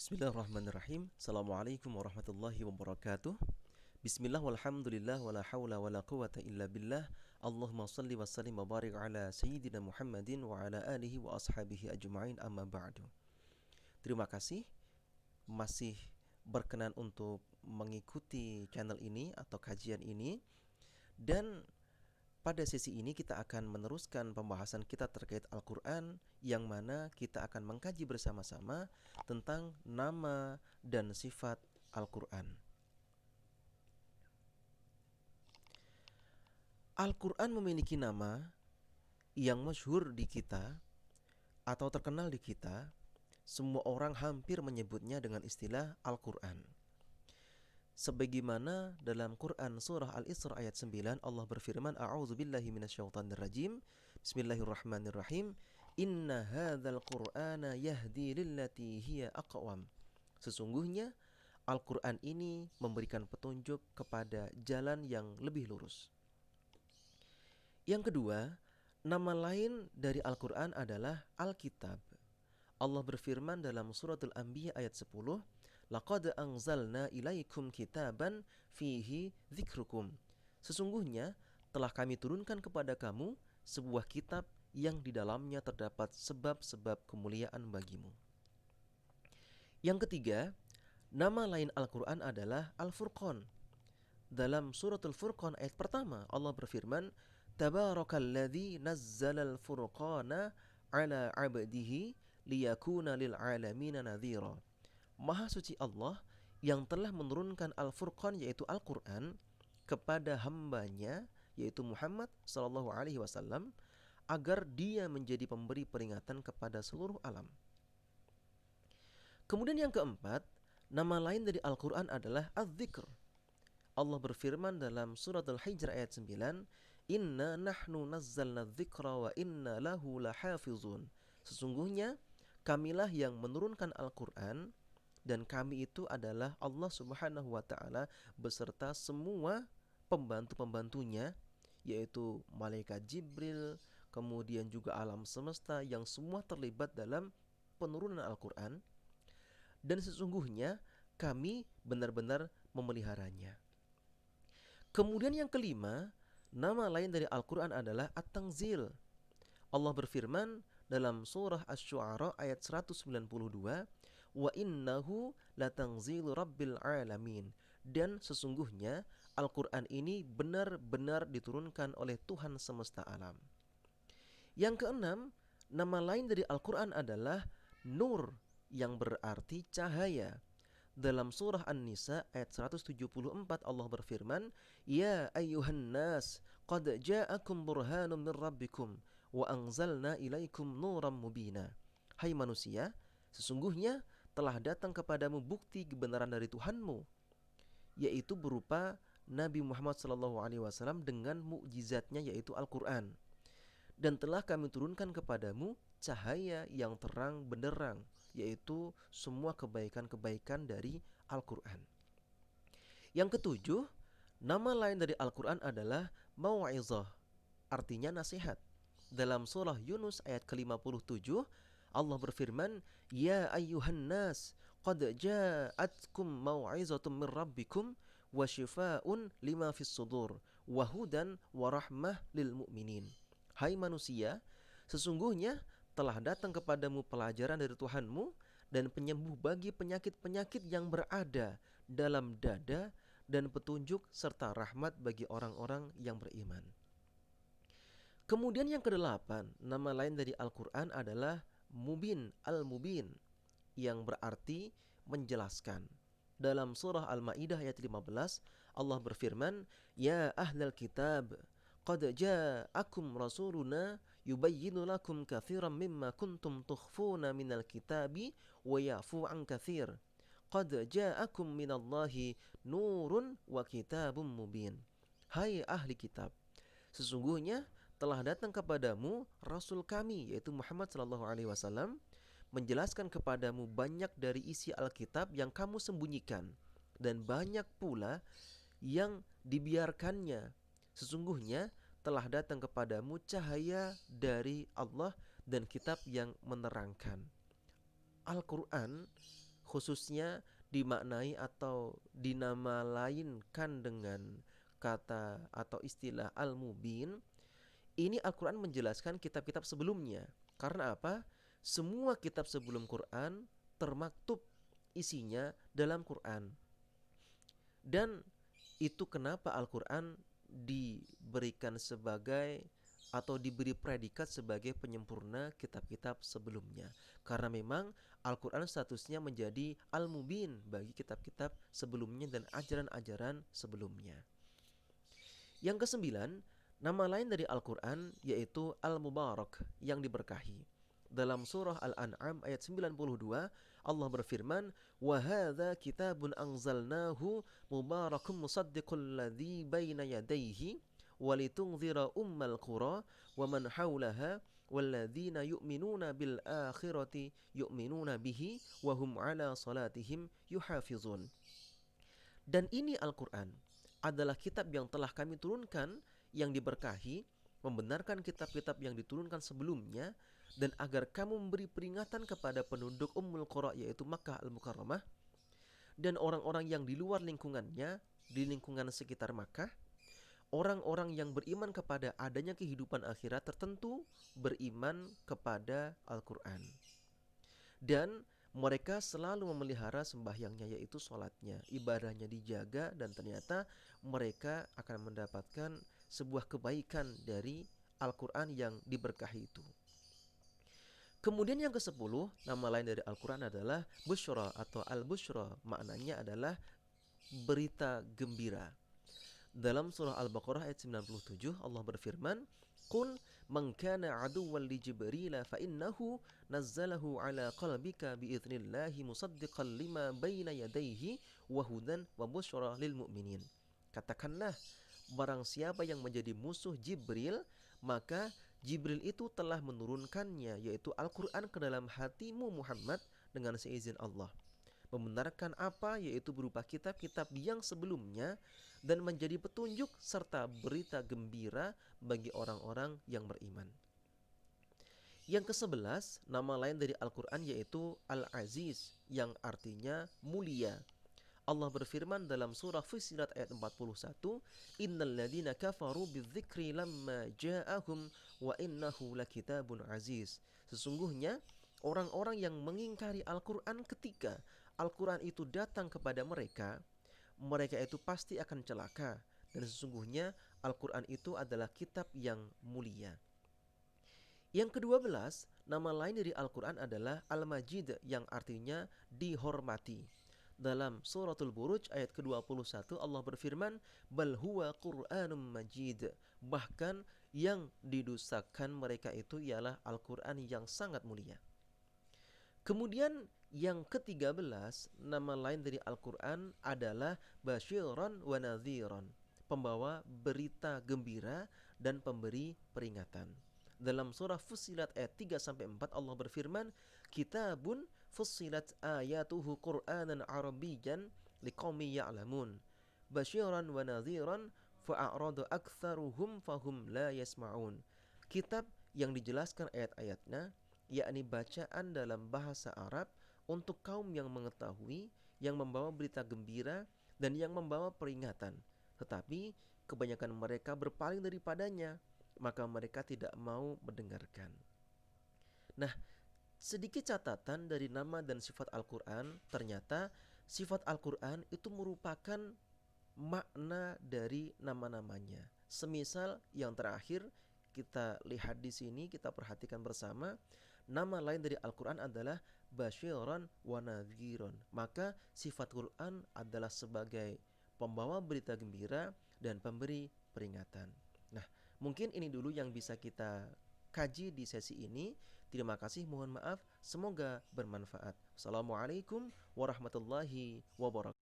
Bismillahirrahmanirrahim. Assalamualaikum warahmatullahi wabarakatuh. Bismillah walhamdulillah wala hawla wala quwata illa billah. Allahumma salli wa sallim wa barik ala sayyidina Muhammadin wa ala alihi wa ashabihi ajma'in amma ba'du. Terima kasih masih berkenan untuk mengikuti channel ini atau kajian ini. Dan pada sesi ini kita akan meneruskan pembahasan kita terkait Al-Quran, yang mana kita akan mengkaji bersama-sama tentang nama dan sifat Al-Quran. Al-Quran memiliki nama yang masyhur di kita atau terkenal di kita. Semua orang hampir menyebutnya dengan istilah Al-Quran. Sebagaimana dalam Quran surah Al-Isra ayat 9 Allah berfirman, A'udzubillahi minasyaitonirrajim. Bismillahirrahmanirrahim. Inna hadzal Qur'ana yahdi lillati hiya aqwam. Sesungguhnya Al-Quran ini memberikan petunjuk kepada jalan yang lebih lurus. Yang kedua, nama lain dari Al-Quran adalah Alkitab. Allah berfirman dalam surat Al-Anbiya ayat 10, Laqad anzalna ilaikum kitaban fihi dzikrukum. Sesungguhnya telah kami turunkan kepada kamu sebuah kitab yang di dalamnya terdapat sebab-sebab kemuliaan bagimu. Yang ketiga, nama lain Al-Quran adalah Al-Furqan. Dalam surat Al-Furqan ayat pertama Allah berfirman, Tabarakalladzi nazzalal furqana ala 'abdihi liyakuna lil 'alamina nadhira. Maha suci Allah yang telah menurunkan Al-Furqan yaitu Al-Quran kepada hambanya yaitu Muhammad SAW agar dia menjadi pemberi peringatan kepada seluruh alam. Kemudian yang keempat, nama lain dari Al-Quran adalah Az-Zikr. Allah berfirman dalam surat Al-Hijr ayat 9, Inna nahnu nazzalna dzikra wa inna lahu lahafizun. Sesungguhnya kamilah yang menurunkan Al-Quran dan kami itu adalah Allah Subhanahu wa taala beserta semua pembantu-pembantunya, yaitu malaikat Jibril, kemudian juga alam semesta yang semua terlibat dalam penurunan Al-Quran. Dan sesungguhnya kami benar-benar memeliharanya. Kemudian yang kelima, nama lain dari Al-Quran adalah At-Tanzil. Allah berfirman dalam surah Asy-Syu'ara ayat 192, wa innahu latanzilu rabbil alamin. Dan sesungguhnya Al-Quran ini benar-benar diturunkan oleh Tuhan semesta alam. Yang keenam, nama lain dari Al-Quran adalah Nur, yang berarti cahaya. Dalam surah An-Nisa ayat 174 Allah berfirman, Ya ayyuhan nas, qad ja'akum burhanum min rabbikum, wa anzalna ilaikum nuram mubina. Hai manusia, sesungguhnya telah datang kepadamu bukti kebenaran dari Tuhanmu, yaitu berupa Nabi Muhammad SAW dengan mukjizatnya yaitu Al-Quran. Dan telah kami turunkan kepadamu cahaya yang terang benderang, yaitu semua kebaikan-kebaikan dari Al-Quran. Yang ketujuh, nama lain dari Al-Quran adalah Mau'izah, artinya nasihat. Dalam surah Yunus ayat ke-57 Allah berfirman, Ya ayyuhan nas, qad ja'atkum mau'izatum min rabbikum wa shifaa'un lima fis sudur wa hudan wa rahmah lil mu'minin. Hai manusia, sesungguhnya telah datang kepadamu pelajaran dari Tuhanmu dan penyembuh bagi penyakit-penyakit yang berada dalam dada dan petunjuk serta rahmat bagi orang-orang yang beriman. Kemudian yang kedelapan, nama lain dari Al-Quran adalah Mubin, Al-Mubin, yang berarti menjelaskan. Dalam surah Al-Ma'idah ayat 15 Allah berfirman, Ya ahlal kitab, qad ja'akum rasuluna yubayyinu lakum katsiran mimma kuntum tukhfuna minal kitabi wa yafu an katsir. Qad ja'akum minallahi nurun wa kitabun mubin. Hai ahli kitab, sesungguhnya telah datang kepadamu Rasul kami yaitu Muhammad SAW menjelaskan kepadamu banyak dari isi Alkitab yang kamu sembunyikan dan banyak pula yang dibiarkannya. Sesungguhnya telah datang kepadamu cahaya dari Allah dan kitab yang menerangkan. Al-Quran khususnya dimaknai atau dinama lainkan dengan kata atau istilah Al-Mubin, ini Al-Quran menjelaskan kitab-kitab sebelumnya. Karena apa? Semua kitab sebelum Quran termaktub isinya dalam Quran. Dan itu kenapa Al-Quran diberikan sebagai atau diberi predikat sebagai penyempurna kitab-kitab sebelumnya. Karena memang Al-Quran statusnya menjadi Al-Mubin bagi kitab-kitab sebelumnya dan ajaran-ajaran sebelumnya. Yang kesembilan, nama lain dari Al-Quran yaitu Al-Mubarak, yang diberkahi. Dalam surah Al-An'am ayat 92, Allah berfirman, "Wa hadza kitabun anzalnahu mubarakum musaddiqul ladzi baina yadayhi walitunzira ummal qura wa man haulaha walladzina yu'minuna bil akhirati yu'minuna bihi wa hum ala salatihim yuhafizun." Dan ini Al-Quran adalah kitab yang telah kami turunkan yang diberkahi, membenarkan kitab-kitab yang diturunkan sebelumnya, dan agar kamu memberi peringatan kepada penduduk Ummul Qura yaitu Makkah Al-Mukarramah dan orang-orang yang di luar lingkungannya, di lingkungan sekitar Makkah, orang-orang yang beriman kepada adanya kehidupan akhirat tertentu, beriman kepada Al-Quran. Dan mereka selalu memelihara sembahyangnya yaitu sholatnya, ibadahnya dijaga, dan ternyata mereka akan mendapatkan sebuah kebaikan dari Al-Quran yang diberkahi itu. Kemudian yang ke-10, nama lain dari Al-Quran adalah Busyra atau Al-Busyra, maknanya adalah berita gembira. Dalam surah Al-Baqarah ayat 97 Allah berfirman, "Qul man kana aduwwan li Jibril fa innahu nazzalahu ala qalbika bi idznillah musaddiqan lima baina yadayhi wa hudan wa busyra lil mu'minin." Katakanlah, barang siapa yang menjadi musuh Jibril, maka Jibril itu telah menurunkannya yaitu Al-Qur'an ke dalam hatimu Muhammad dengan seizin Allah. Membenarkan apa yaitu berupa kitab-kitab yang sebelumnya dan menjadi petunjuk serta berita gembira bagi orang-orang yang beriman. Yang ke-11, nama lain dari Al-Quran yaitu Al-Aziz, yang artinya mulia. Allah berfirman dalam surah Fussilat ayat 41, "Innal ladzina kafaru bidzikri lamma ja'ahum wa innahu lakitabun aziz." Sesungguhnya orang-orang yang mengingkari Al-Quran ketika Al-Quran itu datang kepada mereka, mereka itu pasti akan celaka. Dan sesungguhnya Al-Quran itu adalah kitab yang mulia. Yang ke-12, nama lain dari Al-Quran adalah Al-Majid, yang artinya dihormati. Dalam suratul Buruj ayat ke-21 Allah berfirman, "Bal huwa Qur'anum Majid." Bahkan yang didustakan mereka itu ialah Al-Quran yang sangat mulia. Kemudian yang ke-13, nama lain dari Al-Quran adalah Basyiran wa Nadhiran, pembawa berita gembira dan pemberi peringatan. Dalam surah Fussilat ayat 3-4 Allah berfirman, "Kitabun fussilat ayatuhu Qur'anan Arabiyyan liqaumin ya'lamun, basyiran wa nadhiran fa'aradu aktsaruhum fahum la yasma'un." Kitab yang dijelaskan ayat-ayatnya, yakni bacaan dalam bahasa Arab untuk kaum yang mengetahui, yang membawa berita gembira dan yang membawa peringatan. Tetapi kebanyakan mereka berpaling daripadanya, maka mereka tidak mau mendengarkan. Nah, sedikit catatan dari nama dan sifat Al-Quran. Ternyata sifat Al-Quran itu merupakan makna dari nama-namanya. Semisal yang terakhir kita lihat di sini, kita perhatikan bersama, nama lain dari Al-Quran adalah Basyiran wa Nadhiran. Maka sifat Quran adalah sebagai pembawa berita gembira dan pemberi peringatan. Nah, mungkin ini dulu yang bisa kita kaji di sesi ini. Terima kasih, mohon maaf, semoga bermanfaat. Assalamualaikum warahmatullahi wabarakatuh.